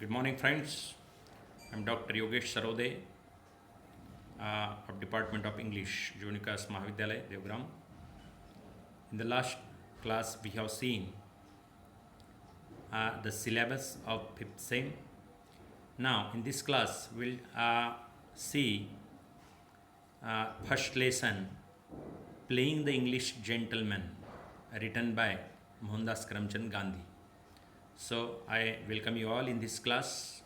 Good morning, friends. I'm Dr. Yogesh Sarode of Department of English, Junikas Mahavidyalaya, Devgram. In the last class, we have seen the syllabus of 5th sem. Now, in this class, we'll see first lesson, Playing the English Gentleman, written by Mohandas Karamchand Gandhi. So, I welcome you all in this class.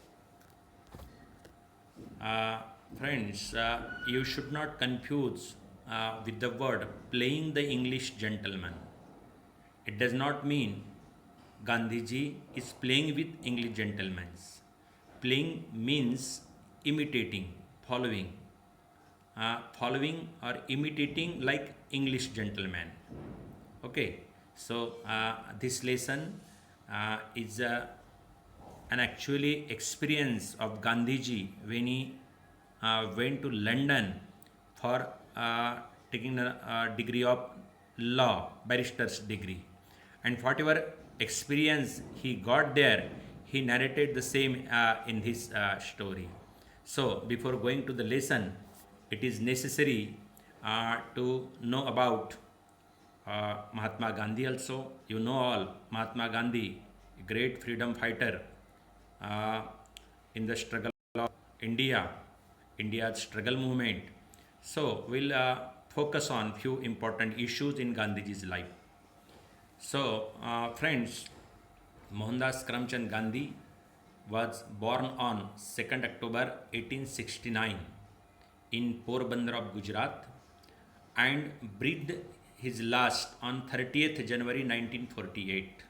Friends, you should not confuse with the word playing the English gentleman. It does not mean Gandhiji is playing with English gentlemen. Playing means imitating, following. Following or imitating like English gentleman. Okay, so this lesson is an actually experience of Gandhiji when he went to London for taking a degree of law, barrister's degree. And whatever experience he got there, he narrated the same in his story. So, before going to the lesson, it is necessary to know about Mahatma Gandhi also. You know all Mahatma Gandhi, a great freedom fighter in the struggle of India, India's struggle movement. So we'll focus on few important issues in Gandhiji's life. So friends, Mohandas Karamchand Gandhi was born on 2nd October 1869 in Porbandar of Gujarat and breathed his last on 30th January 1948.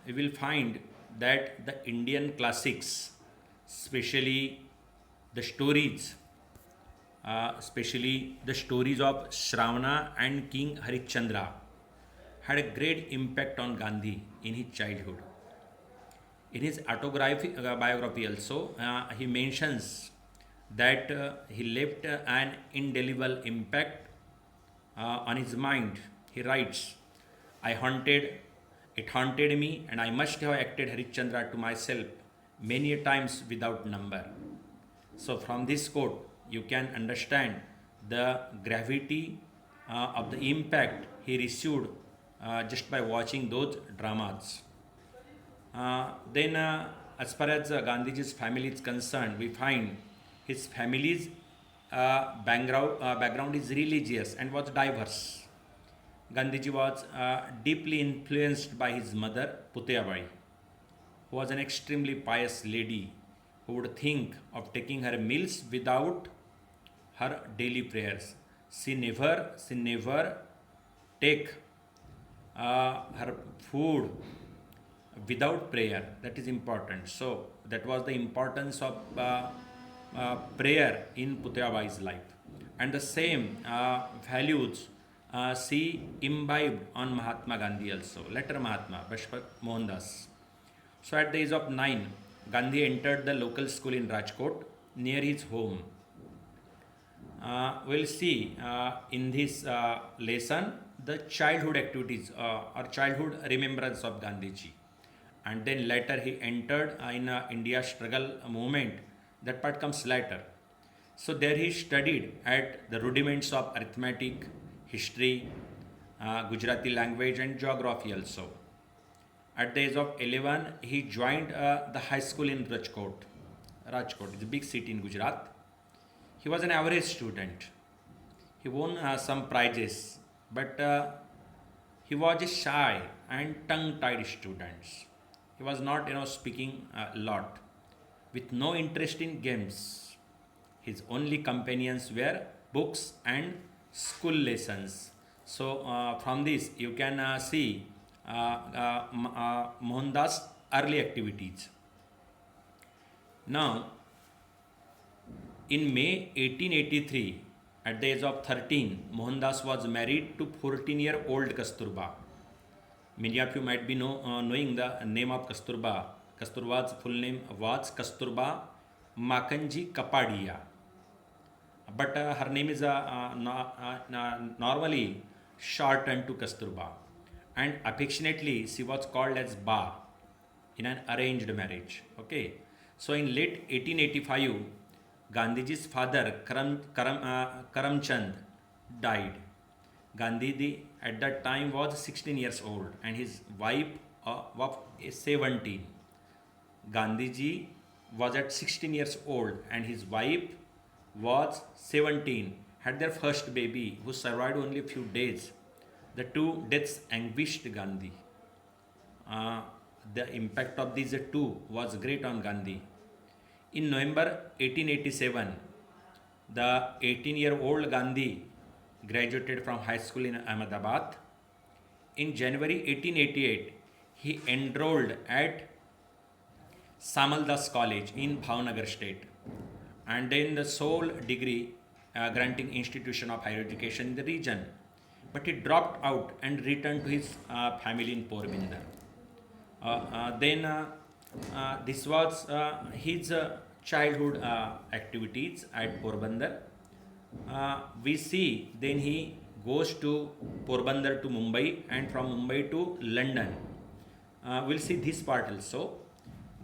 You will find that the Indian classics, especially the stories, especially the stories of Shravana and King Harishchandra, had a great impact on Gandhi in his childhood. In his biography also, he mentions that he left an indelible impact on his mind. He writes, it haunted me, and I must have acted Harishchandra to myself many a times without number. So, from this quote, you can understand the gravity of the impact he received just by watching those dramas. Then, as far as Gandhiji's family is concerned, we find his family's background is religious and was diverse. Gandhiji was deeply influenced by his mother, Puthiyabai, who was an extremely pious lady who would think of taking her meals without her daily prayers. She never take her food without prayer. That is important. So that was the importance of prayer in Putyabai's life, and the same values she imbibed on Mahatma Gandhi also. Later Mahatma Bashpat Mohandas. So at the age of 9, Gandhi entered the local school in Rajkot near his home. We'll see in this lesson the childhood activities or childhood remembrance of Gandhiji. And then later he entered in India struggle movement. That part comes later. So there he studied at the rudiments of arithmetic, history, Gujarati language and geography also. At the age of 11, he joined the high school in Rajkot. Rajkot is a big city in Gujarat. He was an average student. He won some prizes, but he was a shy and tongue-tied student. He was not, speaking a lot, with no interest in games. His only companions were books and school lessons. So from this you can see Mohandas' early activities. Now, in May 1883, at the age of 13, Mohandas was married to 14-year-old Kasturba. Many of you might be knowing the name of Kasturba. Kasturba's full name was Kasturba Makanji Kapadia. But her name is normally shortened to Kasturba. And affectionately, she was called as Ba. in an arranged marriage. Okay, so in late 1885, Gandhiji's father Karamchand died. Gandhi at that time was 16 years old and his wife was 17. Gandhiji was at 16 years old and his wife was 17, had their first baby who survived only a few days. The two deaths anguished Gandhi. Uh, the impact of these two was great on Gandhi. In November 1887, the 18-year-old Gandhi graduated from high school in Ahmedabad. In January 1888, he enrolled at Samaldas College in Bhavnagar state, and then the sole degree granting institution of higher education in the region. But he dropped out and returned to his family in Porbandar. This was his childhood activities at Porbandar. We see then he goes to Porbandar to Mumbai and from Mumbai to London. We'll see this part also.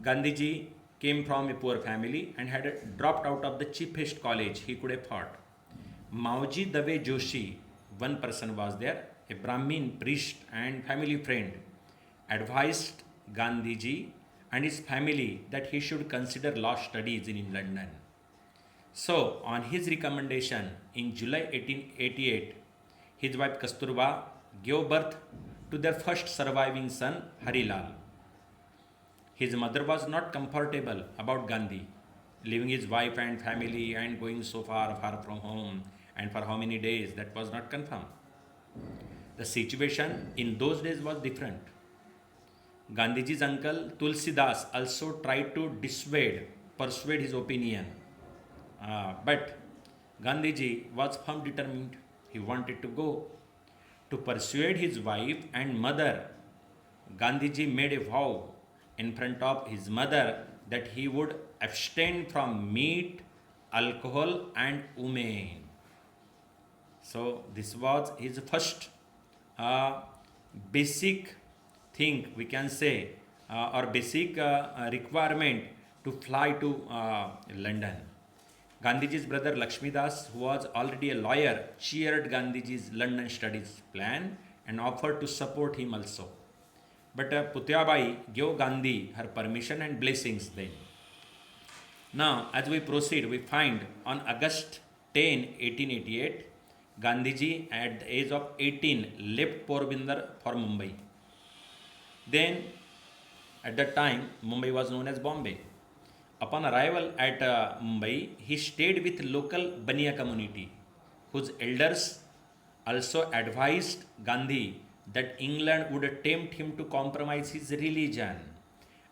Gandhiji came from a poor family and had dropped out of the cheapest college he could afford. Mauji Dave Joshi, one person was there, a Brahmin priest and family friend, advised Gandhiji and his family that he should consider law studies in London. So, on his recommendation, in July 1888, his wife Kasturba gave birth to their first surviving son, Harilal. His mother was not comfortable about Gandhi, leaving his wife and family and going so far from home, and for how many days, that was not confirmed. The situation in those days was different. Gandhiji's uncle Tulsidas also tried to persuade his opinion. But Gandhiji was firm determined. He wanted to go. To persuade his wife and mother, Gandhiji made a vow in front of his mother that he would abstain from meat, alcohol and women. So this was his first basic thing we can say or basic requirement to fly to London. Gandhiji's brother Lakshmidas, who was already a lawyer, cheered Gandhiji's London studies plan and offered to support him also. But Putyabai gave Gandhi her permission and blessings then. Now, as we proceed, we find on August 10, 1888, Gandhiji at the age of 18 left Porbandar for Mumbai. Then, at that time, Mumbai was known as Bombay. Upon arrival at Mumbai, he stayed with local Baniya community, whose elders also advised Gandhi that England would tempt him to compromise his religion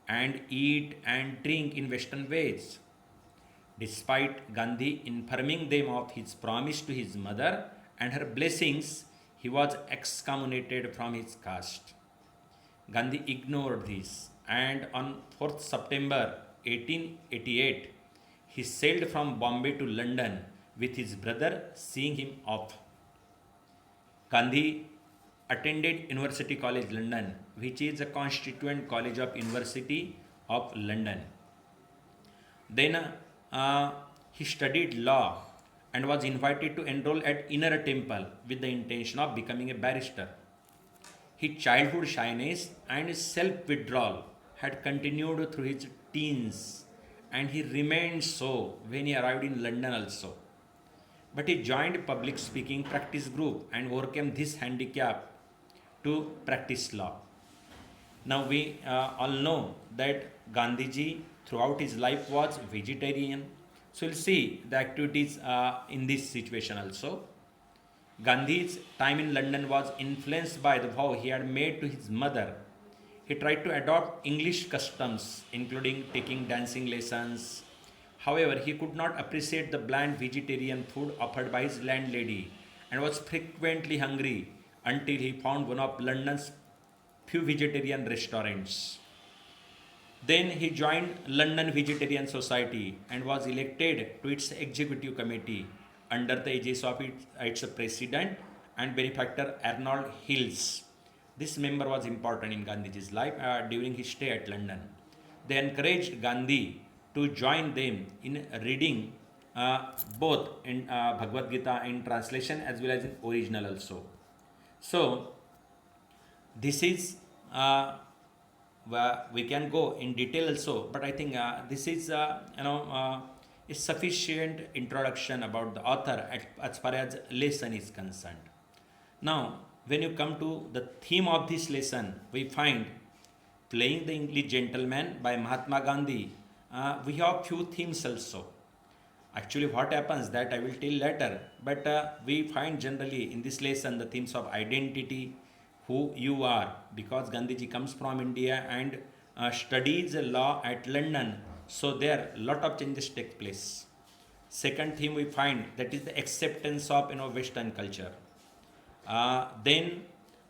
and eat and drink in Western ways. Despite Gandhi informing them of his promise to his mother and her blessings, he was excommunicated from his caste. Gandhi ignored this, and on 4th September 1888, he sailed from Bombay to London with his brother, seeing him off. Gandhi attended University College London, which is a constituent college of University of London. Then he studied law and was invited to enroll at Inner Temple with the intention of becoming a barrister. His childhood shyness and self-withdrawal had continued through his teens, and he remained so when he arrived in London also. But he joined public speaking practice group and overcame this handicap to practice law. Now we all know that Gandhiji throughout his life was vegetarian. So we'll see the activities in this situation also. Gandhi's time in London was influenced by the vow he had made to his mother. He tried to adopt English customs, including taking dancing lessons. However, he could not appreciate the bland vegetarian food offered by his landlady and was frequently hungry until he found one of London's few vegetarian restaurants. Then he joined London Vegetarian Society and was elected to its executive committee under the aegis of its president and benefactor Arnold Hills. This member was important in Gandhiji's life during his stay at London. they encouraged Gandhi to join them in reading both in Bhagavad Gita in translation as well as in original also. So this is we can go in detail also, but I think this is is sufficient introduction about the author as far as lesson is concerned. Now, when you come to the theme of this lesson, we find Playing the English Gentleman by Mahatma Gandhi. We have few themes also. Actually, what happens that I will tell later, but we find generally in this lesson the themes of identity, who you are, because Gandhiji comes from India and studies law at London, so there lot of changes take place. Second theme we find that is the acceptance of Western culture. Then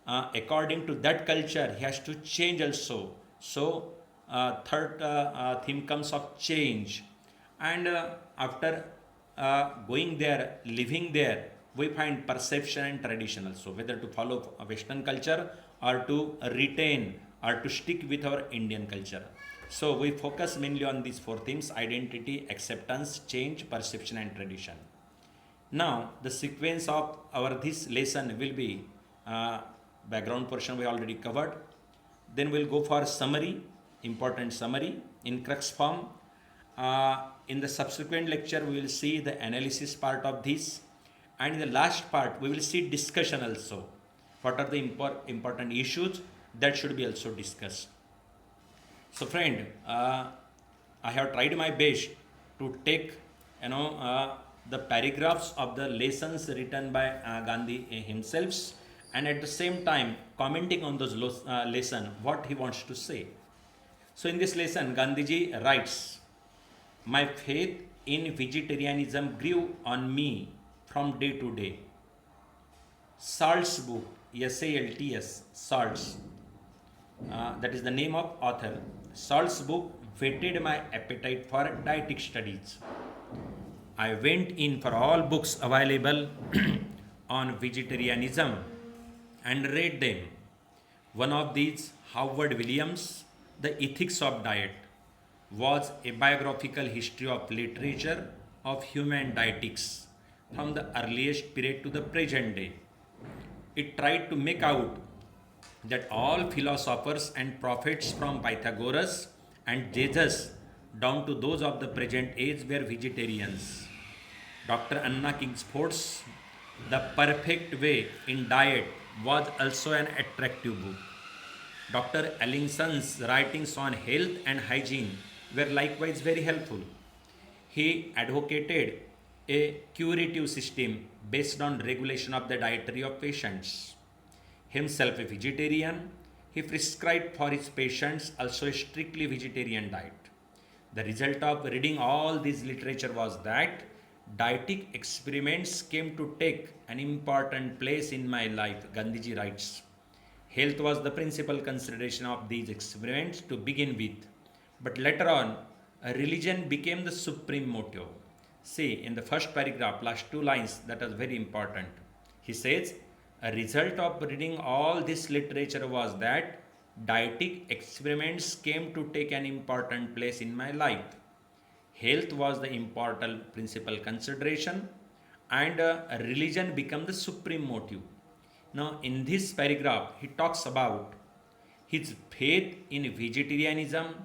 according to that culture he has to change also. So third theme comes of change, and after going there, living there, we find perception and tradition also, whether to follow a Western culture or to retain or to stick with our Indian culture. So we focus mainly on these four themes: identity, acceptance, change, perception and tradition. Now the sequence of our this lesson will be background portion we already covered. Then we'll go for summary, important summary in crux form. In the subsequent lecture we will see the analysis part of this, and in the last part we will see discussion also. What are the important issues that should be also discussed. So friend, I have tried my best to take the paragraphs of the lessons written by Gandhi himself, and at the same time commenting on those lesson what he wants to say. So in this lesson Gandhiji writes, my faith in vegetarianism grew on me from day to day. Salt's book, SALTS, Salt's, that is the name of author. Salt's book whetted my appetite for dietetic studies. I went in for all books available on vegetarianism and read them. One of these, Howard Williams, The Ethics of Diet, was a biographical history of literature of human dietetics from the earliest period to the present day. It tried to make out that all philosophers and prophets from Pythagoras and Jesus down to those of the present age were vegetarians. Dr. Anna Kingsford's The Perfect Way in Diet was also an attractive book. Dr. Ellingson's writings on health and hygiene were likewise very helpful. He advocated a curative system based on regulation of the dietary of patients. Himself a vegetarian, he prescribed for his patients also a strictly vegetarian diet. The result of reading all this literature was that dietetic experiments came to take an important place in my life, Gandhiji writes. Health was the principal consideration of these experiments to begin with, but later on, religion became the supreme motive. See, in the first paragraph, last two lines, that is very important. He says, a result of reading all this literature was that dietetic experiments came to take an important place in my life. Health was the important principal consideration, and religion became the supreme motive. Now, in this paragraph, he talks about his faith in vegetarianism,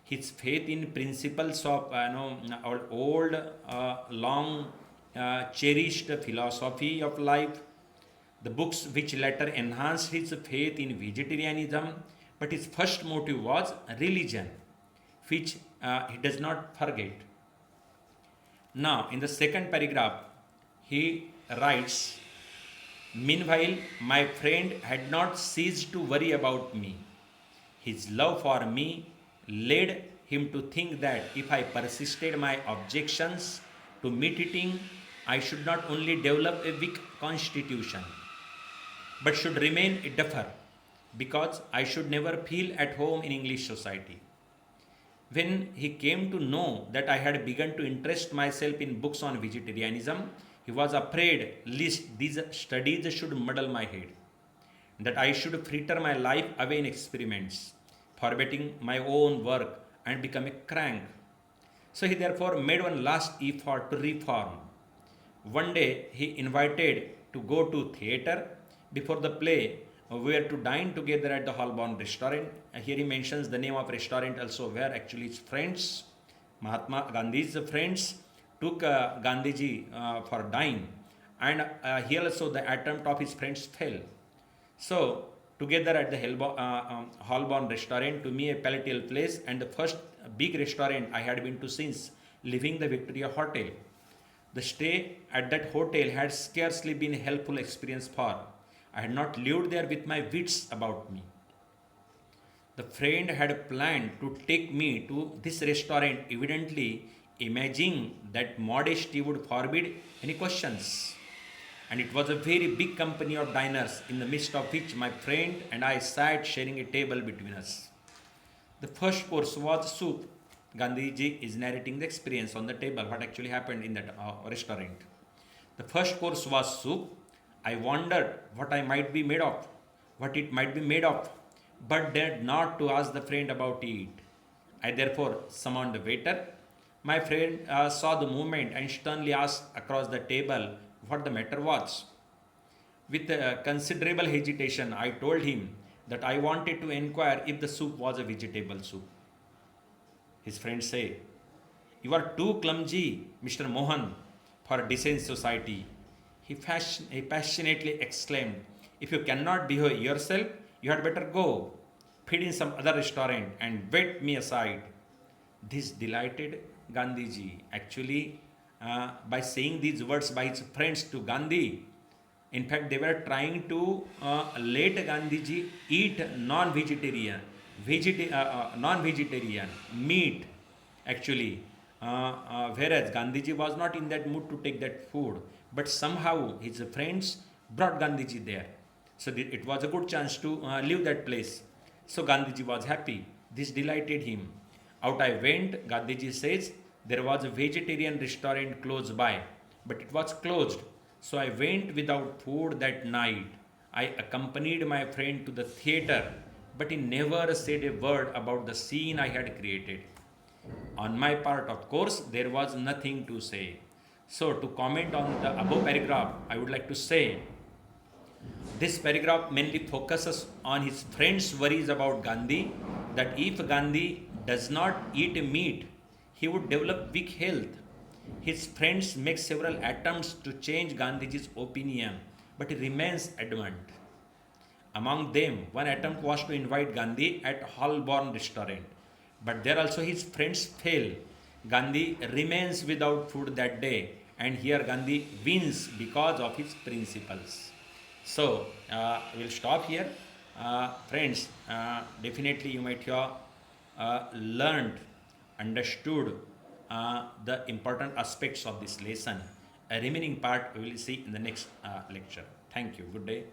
his faith in principles of our old, long cherished philosophy of life, the books which later enhanced his faith in vegetarianism, but his first motive was religion, which he does not forget. Now, in the second paragraph, he writes, meanwhile, my friend had not ceased to worry about me. His love for me led him to think that if I persisted my objections to meat eating, I should not only develop a weak constitution, but should remain a duffer, because I should never feel at home in English society. When he came to know that I had begun to interest myself in books on vegetarianism, he was afraid lest these studies should muddle my head, that I should fritter my life away in experiments, forgetting my own work and become a crank. So he therefore made one last effort to reform. One day he invited to go to theatre. Before the play, we were to dine together at the Holborn restaurant. Here he mentions the name of restaurant also, where actually his friends, Mahatma Gandhi's friends, took Gandhiji for dine, and here also the attempt of his friends fell. So, together at the Holborn restaurant, to me a palatial place and the first big restaurant I had been to since leaving the Victoria Hotel. The stay at that hotel had scarcely been a helpful experience for. I had not lived there with my wits about me. The friend had planned to take me to this restaurant, evidently imagining that modesty would forbid any questions. And it was a very big company of diners, in the midst of which my friend and I sat sharing a table between us. The first course was soup. Gandhiji is narrating the experience on the table, what actually happened in that restaurant. The first course was soup. I wondered what I might be made of, what it might be made of, but dared not to ask the friend about it. I therefore summoned the waiter. My friend saw the movement and sternly asked across the table what the matter was. With considerable hesitation, I told him that I wanted to inquire if the soup was a vegetable soup. His friend said, "You are too clumsy, Mr. Mohan, for decent society." He passionately exclaimed, "If you cannot behave yourself, you had better go, feed in some other restaurant, and wait me aside." This delighted Gandhiji. Actually, by saying these words by his friends to Gandhi, in fact, they were trying to let Gandhiji eat non-vegetarian meat. Actually, whereas Gandhiji was not in that mood to take that food, but somehow his friends brought Gandhiji there. So it was a good chance to leave that place. So Gandhiji was happy. This delighted him. Out I went, Gandhiji says, there was a vegetarian restaurant close by, but it was closed. So I went without food that night. I accompanied my friend to the theatre, but he never said a word about the scene I had created. On my part, of course, there was nothing to say. So, to comment on the above paragraph, I would like to say this paragraph mainly focuses on his friend's worries about Gandhi, that if Gandhi does not eat meat, he would develop weak health. His friends make several attempts to change Gandhiji's opinion, but he remains adamant. Among them, one attempt was to invite Gandhi at Holborn restaurant, but there also his friends fail. Gandhi remains without food that day, and here Gandhi wins because of his principles. So, we'll stop here. Friends, definitely you might have learned, understood the important aspects of this lesson. A remaining part we will see in the next lecture. Thank you. Good day.